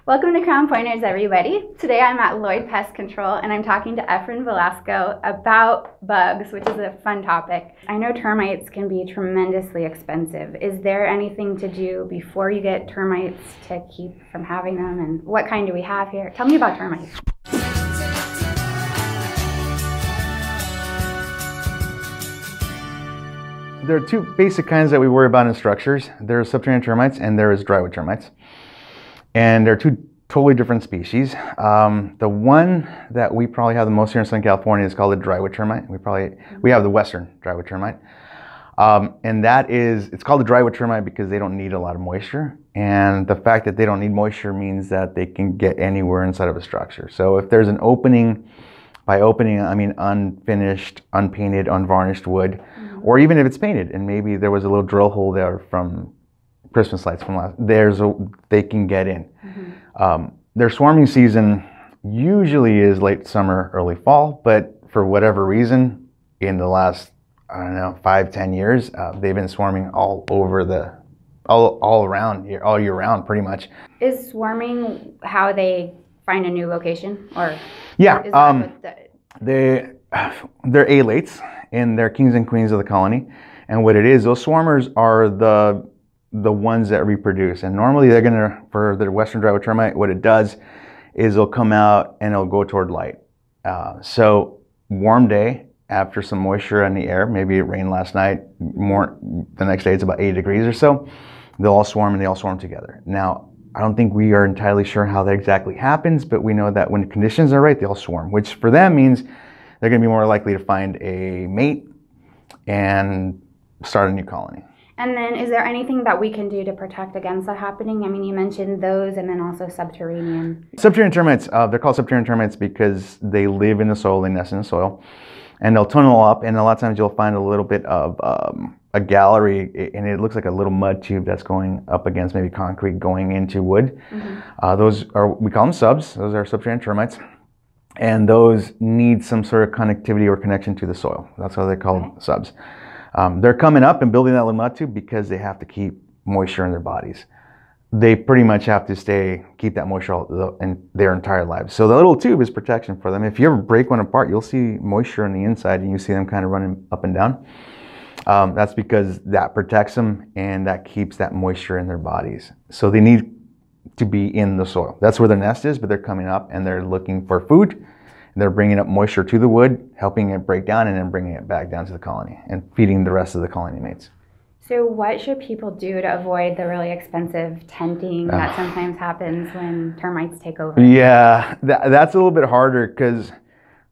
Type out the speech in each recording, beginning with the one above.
Welcome to Crown Pointers, everybody. Today I'm at Lloyd Pest Control and I'm talking to Efrain Velasco about bugs, which is a fun topic. I know termites can be tremendously expensive. Is there anything to do before you get termites to keep from having them? And what kind do we have here? Tell me about termites. There are two basic kinds that we worry about in structures. There's subterranean termites and there is drywood termites. And they're two totally different species. The one that we probably have the most here in Southern California is called the drywood termite. We have the western drywood termite. And it's called the drywood termite because they don't need a lot of moisture. And the fact that they don't need moisture means that they can get anywhere inside of a structure. So if there's an opening, by opening I mean unfinished, unpainted, unvarnished wood, or even if it's painted and maybe there was a little drill hole there from Christmas lights from last, they can get in. Their swarming season usually is late summer, early fall, but for whatever reason, in the last, I don't know, 5-10 years, they've been swarming all around here, all year round, pretty much. Is swarming how they find a new location, or yeah, they're alates and they're kings and queens of the colony. And what it is, those swarmers are the ones that reproduce, and normally they're gonna, for the western drywood termite, what it does is it'll come out and it'll go toward light. So warm day, after some moisture in the air, maybe it rained last night, the next day it's about 80 degrees or so, they'll all swarm and they all swarm together. Now, I don't think we are entirely sure how that exactly happens, but we know that when conditions are right, they all swarm, which for them means they're gonna be more likely to find a mate and start a new colony. And then is there anything that we can do to protect against that happening? I mean, you mentioned those and then also subterranean. Subterranean termites, they're called subterranean termites because they live in the soil, they nest in the soil, and they'll tunnel up, and a lot of times you'll find a little bit of a gallery, and it looks like a little mud tube that's going up against maybe concrete going into wood. We call them subs, those are subterranean termites, and those need some sort of connectivity or connection to the soil. That's why they're called subs. They're coming up and building that little mud tube because they have to keep moisture in their bodies. They pretty much have to keep that moisture in their entire lives. So the little tube is protection for them. If you ever break one apart, you'll see moisture on the inside and you see them kind of running up and down. That's because that protects them and that keeps that moisture in their bodies. So they need to be in the soil. That's where their nest is, but they're coming up and they're looking for food. They're bringing up moisture to the wood, helping it break down, and then bringing it back down to the colony and feeding the rest of the colony mates. So what should people do to avoid the really expensive tenting that sometimes happens when termites take over? Yeah, that's a little bit harder because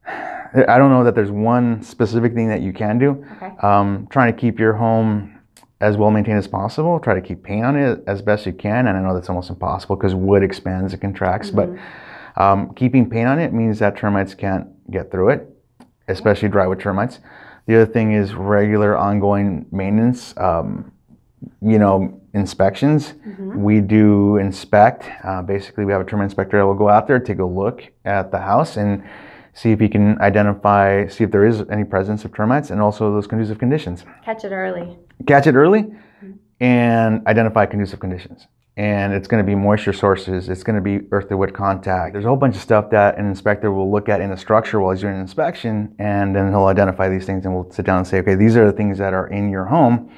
I don't know that there's one specific thing that you can do. Trying to keep your home as well maintained as possible. Try to keep paint on it as best you can, and I know that's almost impossible because wood expands, it contracts, but keeping paint on it means that termites can't get through it, especially drywood termites. The other thing is regular ongoing maintenance, inspections. We do inspect. Basically, we have a termite inspector that will go out there, take a look at the house and see if he can see if there is any presence of termites and also those conducive conditions. Catch it early. Catch it early and identify conducive conditions. And it's going to be moisture sources, it's going to be earth-to-wood contact. There's a whole bunch of stuff that an inspector will look at in the structure while he's doing an inspection, and then he'll identify these things and we'll sit down and say, okay, these are the things that are in your home.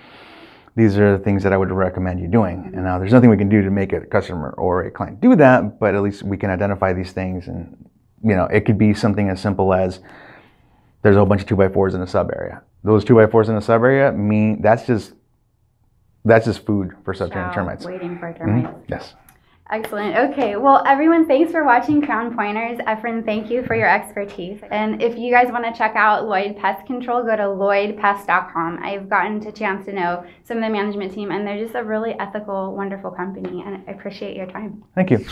These are the things that I would recommend you doing. And now there's nothing we can do to make a customer or a client do that, but at least we can identify these things. And it could be something as simple as there's a whole bunch of 2x4s in the sub area. Those 2x4s in the sub area mean that's just food for subterranean termites. Waiting for termites. Yes. Excellent. Okay. Well, everyone, thanks for watching Crown Pointers. Efrain, thank you for your expertise. And if you guys want to check out Lloyd Pest Control, go to lloydpest.com. I've gotten a chance to know some of the management team, and they're just a really ethical, wonderful company, and I appreciate your time. Thank you.